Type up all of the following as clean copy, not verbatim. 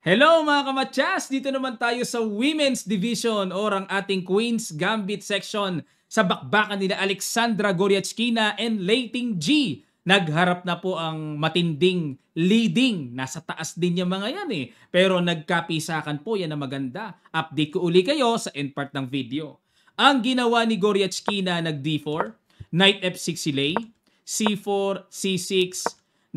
Hello mga kamatyas! Dito naman tayo sa Women's Division or ang ating Queen's Gambit section sa bakbakan nila Alexandra Goryachkina and Leiting G. Nagharap na po ang matinding leading. Nasa taas din yung mga yan eh. Pero nagkapisakan po yan na maganda. Update ko uli kayo sa end part ng video. Ang ginawa ni Goryachkina nag D4, Knight F6 si Lei, C4, C6,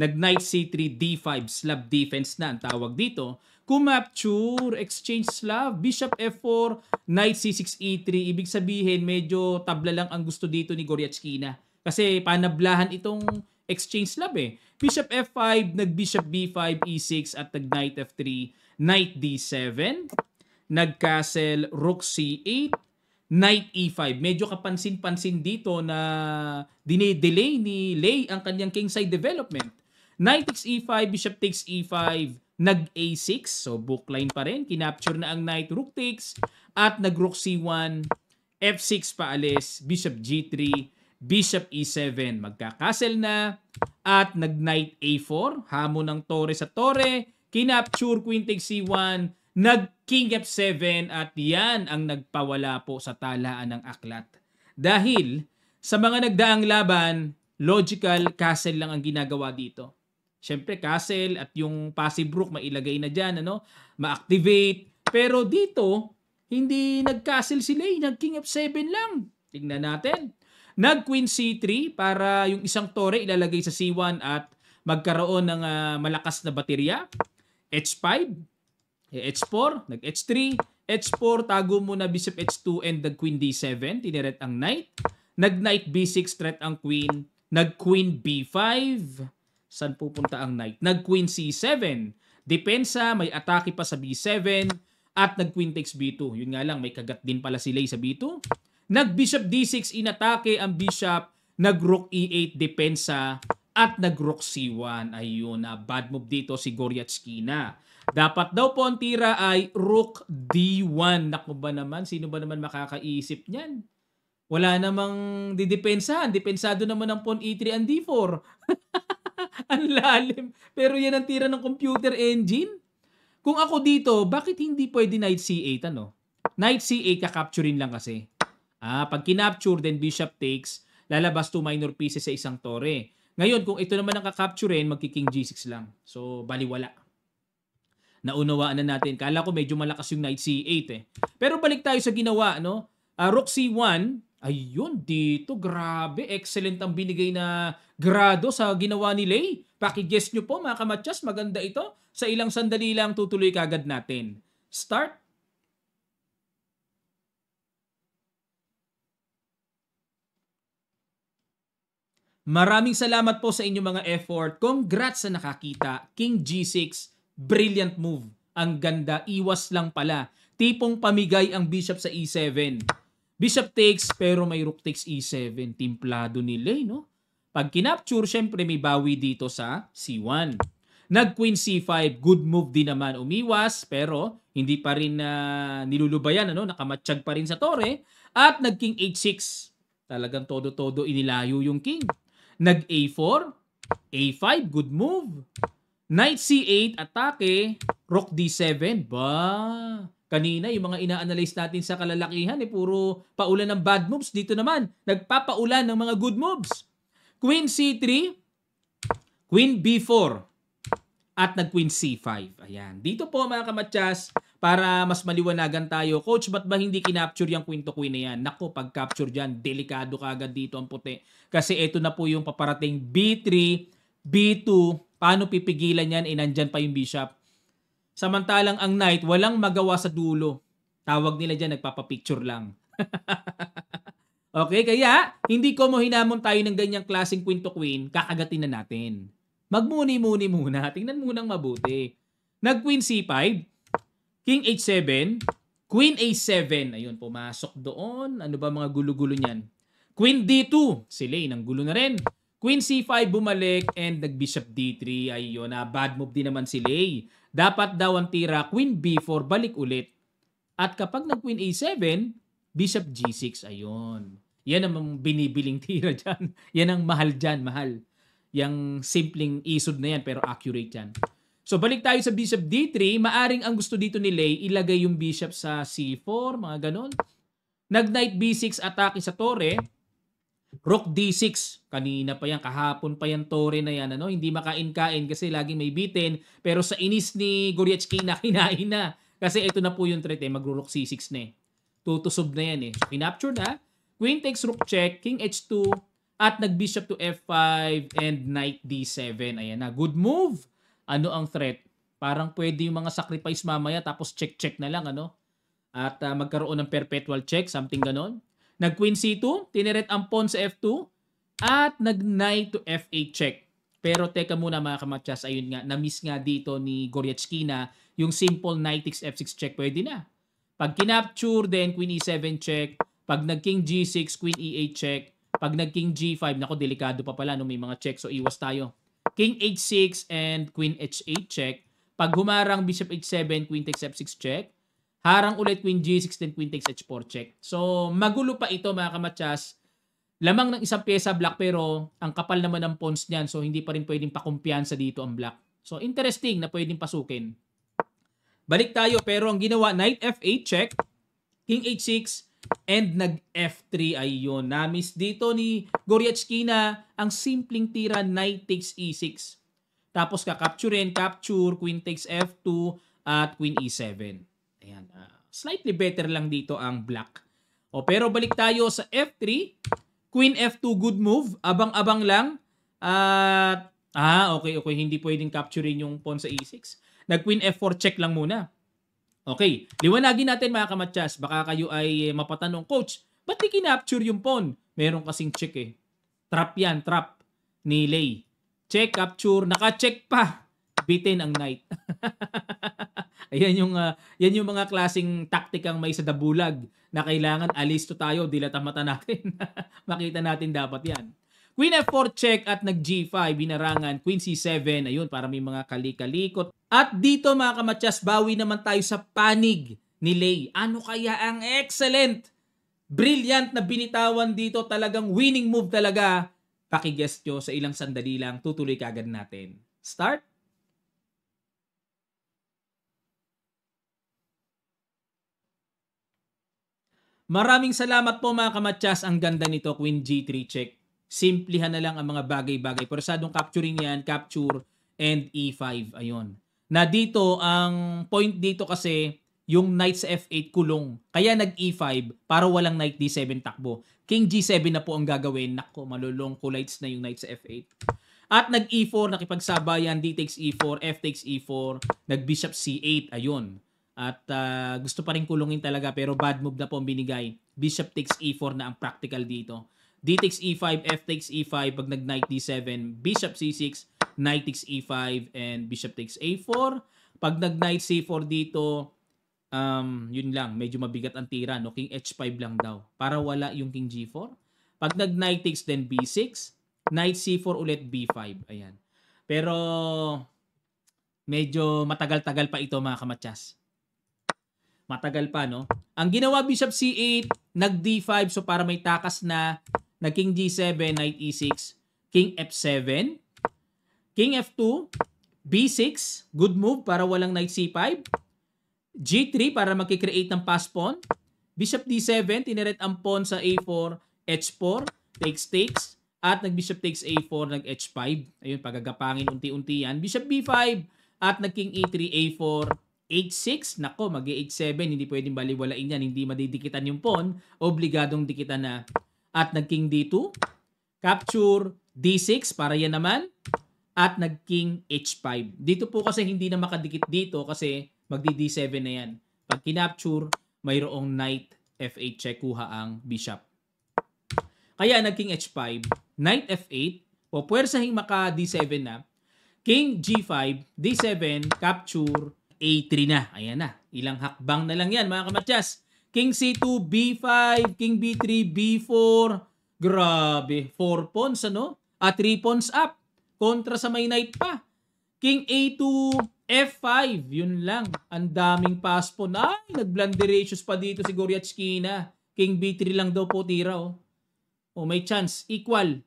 nag-Knight C3, D5, slab defense na ang tawag dito. Kumapture, exchange slab, Bishop F4, Knight C6, E3. Ibig sabihin, medyo tabla lang ang gusto dito ni Goryachkina. Kasi panablahan itong exchange slab eh. Bishop F5, nag-Bishop B5, E6 at nag-Knight F3, Knight D7, nag-Castle, Rook C8, Knight E5. Medyo kapansin-pansin dito na dine-delay ni Lei ang kanyang kingside development. Knight takes E5, Bishop takes E5, nag-A6, so bookline pa rin. Kinapture na ang Knight, Rook takes, at nag-Rook C1, F6 paalis, Bishop G3, Bishop E7. Magka-castle na, at nag-Knight A4, hamon ng tore sa tore, kinapture, Queen takes C1, nag-King F7, at yan ang nagpawala po sa talaan ng aklat. Dahil sa mga nagdaang laban, logical castle lang ang ginagawa dito. Siyempre, castle at yung passive rook mailagay na dyan, ano? Ma-activate. Pero dito, hindi nag-castle si Lei. Nag-King F7 lang. Tingnan natin. Nag-Queen C3 para yung isang tore ilalagay sa C1 at magkaroon ng malakas na baterya. H5. H4. Nag-H3. H4. Tago muna Bishop H2 and nag-Queen D7. Tineret ang Knight. Nag-Knight B6. Threat ang Queen. Nag-Queen B5. Saan pupunta ang Knight? Nag-Queen C7. Depensa, may atake pa sa B7. At nag-Queen takes B2. Yun nga lang, may kagat din pala si Lei sa B2. Nag-Bishop D6, inatake ang Bishop. Nag-Rook E8, depensa. At nag-Rook C1. Ayun, bad move dito si Goryachkina. Dapat daw po ang tira ay Rook D1. Naku ba naman? Sino ba naman makakaisip niyan? Wala namang didepensahan. Depensado naman ang pawn E3 and D4. Ang lalim. Pero yan ang tira ng computer engine. Kung ako dito, bakit hindi pwede Knight C8 ano? Knight C8 kakapturein lang kasi. Pag kinapture, then Bishop takes, lalabas 2 minor pieces sa isang tore. Ngayon, kung ito naman ang kakapturein, magki-King G6 lang. So, baliwala. Naunawaan na natin. Kala ko medyo malakas yung Knight C8 eh. Pero balik tayo sa ginawa, no? Rook C1, ayun, dito, grabe. Excellent ang binigay na grado sa ginawa ni Lei. Paki-guess nyo po mga kamatyas, maganda ito. Sa ilang sandali lang tutuloy kagad natin. Start. Maraming salamat po sa inyong mga effort. Congrats sa nakakita. King G6, brilliant move. Ang ganda, iwas lang pala. Tipong pamigay ang Bishop sa E7. Bishop takes pero may Rook takes E7. Timplado ni Lei, no? Pag kinapture, syempre may bawi dito sa C1. Nag-Queen C5, good move din naman. Umiwas pero hindi pa rin nilulubayan, ano? Nakamatsyag pa rin sa tore. At nag-King H6. Talagang todo-todo inilayo yung King. Nag-A4, A5, good move. Knight C8, atake. Rook D7, ba? Kanina, yung mga ina-analyze natin sa kalalakihan, puro paulan ng bad moves. Dito naman, nagpapaulan ng mga good moves. Queen C3, Queen B4, at nag-Queen C5. Ayan. Dito po mga kamatyas, para mas maliwanagan tayo. Coach, ba't ba hindi kinapture yung Queen to Queen na yan? Naku, pag capture dyan, delikado kagad dito ang puti. Kasi ito na po yung paparating B3, B2, paano pipigilan yan? Nandyan pa yung Bishop. Samantalang ang Knight, walang magawa sa dulo. Tawag nila dyan, nagpapapicture lang. Okay, kaya hindi ko mo hinamon tayo ng ganyang klaseng Queen to Queen, kakagatin na natin. Magmuni-muni muna, tingnan munang mabuti. Nag-Queen C5, King H7, Queen A7, ayun, pumasok doon. Ano ba mga gulo-gulo niyan? Queen D2, si Lei, nang gulo na rin. Queen C5 bumalik and nag-Bishop D3, ayun, bad move din naman si Lei. Dapat daw ang tira, Queen B4, balik ulit. At kapag nag-Queen A7, Bishop G6, ayun. Yan ang binibiling tira dyan. Yan ang mahal dyan, mahal. Yang simpleng isod na yan pero accurate yan. So balik tayo sa bishop d3, maaring ang gusto dito ni Lei ilagay yung bishop sa c4, mga ganon. Nag-knight b6 atake sa tore. Rook d6. Kanina pa yan, kahapon pa yan tore na yan. Ano? Hindi makain-kain kasi laging may bitin. Pero sa inis ni Goryachkina, kinain na. Kasi ito na po yung threat eh, mag-rook c6 na eh. Tutusob na yan eh. So kinapture na. Queen takes rook check, king h2, at nag-bishop to f5 and knight d7. Ayan na, good move. Ano ang threat? Parang pwede yung mga sacrifice mamaya tapos check-check na lang, ano? At magkaroon ng perpetual check, something ganon. Nag-queen c2, tineret ang pawn sa f2, at nag-knight to f8 check. Pero teka muna mga kamatsas, ayun nga, na-miss nga dito ni Goryachkina yung simple knight takes f6 check, pwede na. Pag kinapture, then queen e7 check. Pag nag-king g6, queen e8 check. Pag nag-king g5, nako delikado pa pala, no? May mga check, so iwas tayo. King h6 and queen h8 check. Pag humarang bishop h7, queen takes f6 check. Harang ulit queen g6 then queen takes h4 check. So magulo pa ito mga kamatsas. Lamang ng isang pyesa black pero ang kapal naman ng pawns niyan, so hindi pa rin pwedeng pakumpiyansa dito ang black. So interesting na pwedeng pasukin. Balik tayo pero ang ginawa knight f8 check, king h6 and nag-F3, ayun. Na-miss dito ni Goryachkina ang simpleng tira knight takes E6. Tapos kakapturein, capture, queen takes F2 at queen E7. Ayan. Slightly better lang dito ang black. O pero balik tayo sa F3. Queen F2, good move. Abang-abang lang. At okay. Hindi pwedeng capturein yung pawn sa E6. Nag-queen F4 check lang muna. Okay, liwanagin natin mga kamatsas. Baka kayo ay mapatanong, Coach, ba't di kinapture yung pawn? Meron kasing check eh. Trap yan, trap ni Lei. Check, capture, naka-check pa. Bitin ang knight. Ayan yan yung mga klaseng taktikang may sa dabulag na kailangan alisto tayo, dilat ang mata natin. Makita natin dapat yan. Queen F4 check at nag-G5, binarangan, Queen C7, ayun, para may mga kalikalikot. At dito mga kamatsas, bawi naman tayo sa panig ni Lei. Ano kaya ang excellent, brilliant na binitawan dito, talagang winning move talaga. Pakiguess nyo sa ilang sandali lang, tutuloy kagad natin. Start. Maraming salamat po mga kamatsas, ang ganda nito, Queen G3 check. Simplihan na lang ang mga bagay-bagay. Purasadong capturing yan, capture, and E5. Ayun. Na dito, ang point dito kasi, yung knight sa F8 kulong. Kaya nag-E5 para walang knight D7 takbo. King G7 na po ang gagawin. Nako, malulong kulites na yung knight sa F8. At nag-E4, nakipagsabayan, D takes E4, F takes E4, nag-bishop C8. Ayun. At gusto pa rin kulungin talaga pero bad move na po ang binigay. Bishop takes E4 na ang practical dito. D takes E5, F takes E5, pag nag-knight D7, Bishop C6, Knight takes E5, and Bishop takes A4. Pag nag-Knight C4 dito, yun lang, medyo mabigat ang tira, no? King H5 lang daw, para wala yung King G4. Pag nag-Knight takes, then B6, Knight C4 ulit, B5, ayan. Pero, medyo matagal-tagal pa ito mga kamatsas. Matagal pa, no? Ang ginawa Bishop C8, nag-D5, so para may takas na, na King G7, Knight E6, King F7, King F2, B6, good move para walang Knight C5, G3 para makikreate ng pass pawn, Bishop D7, tineret ang pawn sa A4, H4, takes, at nag-Bishop takes A4, nag-H5, ayun, pagagapangin unti-unti yan, Bishop B5, at nag-King E3, A4, H6, nako, mag-H7, hindi pwedeng baliwalain yan, hindi madidikitan yung pawn, obligadong dikitan na. At nag-King D2, capture, D6, para yan naman, at nag-King H5. Dito po kasi hindi na makadikit dito kasi magdi-D7 na yan. Pag kinapture, mayroong Knight F8 check, kuha ang Bishop. Kaya nag-King H5, Knight F8, o puwersahing maka-D7 na, King G5, D7, capture, A3 na. Ayan na. Ilang hakbang na lang yan mga kamatyas. King C2, B5, King B3, B4. Grabe. 4 pawns ano? 3 pawns up. Kontra sa may knight pa. King A2, F5. Yun lang. Ang daming pass pawn. Ay, nag-blunderacious pa dito si Goryachkina. King B3 lang daw po tira. Oh, may chance. Equal.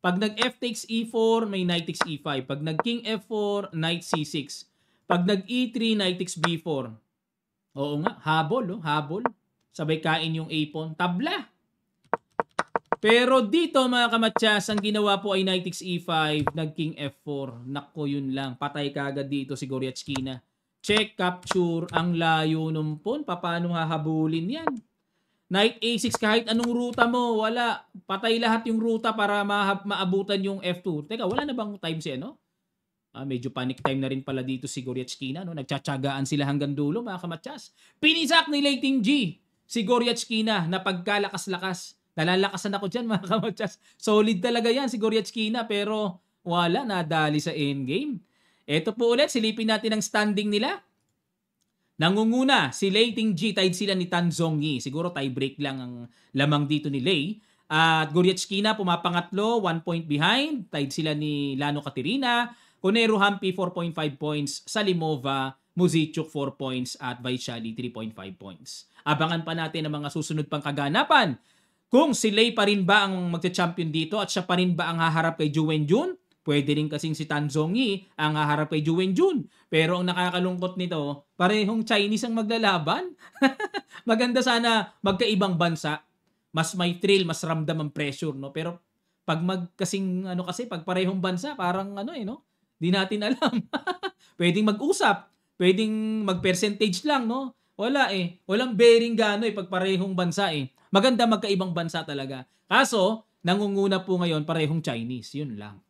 Pag nag-F takes E4, may knight takes E5. Pag nag-King F4, knight C6. Pag nag-E3, knight takes B4. Oo nga, habol, oh, habol. Sabay kain yung A-pawn. Tabla! Pero dito mga kamatsas, ang ginawa po ay knight takes E5, nag-King F4. Nako, yun lang. Patay kagad dito si Goryachkina. Check, capture, ang layo nung pawn. Paano hahabulin yan? Knight A6, kahit anong ruta mo, wala. Patay lahat yung ruta para maabutan yung F2. Teka, wala na bang time si ano? Medyo panic time na rin pala dito si Goryachkina. No? Nagtsatsagaan sila hanggang dulo, mga kamatsas. Pinisak ni Leiting G si Goryachkina na pagkalakas-lakas. Nalalakasan ako dyan, mga kamatsas. Solid talaga yan si Goryachkina, pero wala, nadali sa endgame. Ito po ulit, silipin natin ang standing nila. Nangunguna si Leiting G, tied sila ni Tan Zhongyi. Siguro tie break lang ang lamang dito ni Lei. At Goryachkina pumapangatlo, 1 point behind. Tied sila ni Lano Katerina. Konero Hampi 4.5 points. Salimova, Muzichuk 4 points. At Vaishali 3.5 points. Abangan pa natin ang mga susunod pang kaganapan. Kung si Lei pa rin ba ang magcha-champion dito at siya pa rin ba ang haharap kay Ju Wenjun? Pwede rin kasing si Tan Zhongyi ang haharap kay Ju Wenjun. Pero ang nakakalungkot nito, parehong Chinese ang maglalaban. Maganda sana magkaibang bansa. Mas may thrill, mas ramdam ang pressure, no? Pero pag pag parehong bansa, parang no? Di natin alam. Pwedeng mag-usap, pwedeng mag-percentage lang, no? Wala eh. Walang bearing pag parehong bansa eh. Maganda magkaibang bansa talaga. Kaso, nangunguna po ngayon parehong Chinese. Yun lang.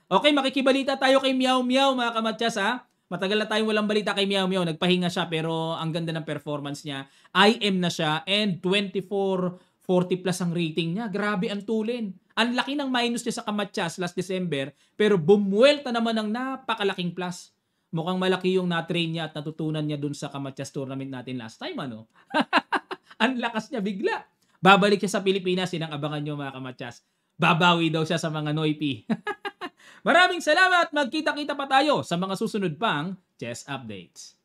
Okay, makikibalita tayo kay Meow Meow, mga kamatsas, ha? Matagal na tayong walang balita kay Meow Meow. Nagpahinga siya pero ang ganda ng performance niya. IM na siya and 2440 plus ang rating niya. Grabe ang tulin. Ang laki ng minus niya sa kamatsas last December pero bumuelta naman ng napakalaking plus. Mukhang malaki yung na-train niya at natutunan niya dun sa kamatsas tournament natin last time, ano? Ang lakas niya bigla. Babalik siya sa Pilipinas, abangan nyo, mga kamatsas. Babawi daw siya sa mga Noipi. Maraming salamat. Magkita-kita pa tayo sa mga susunod pang chess updates.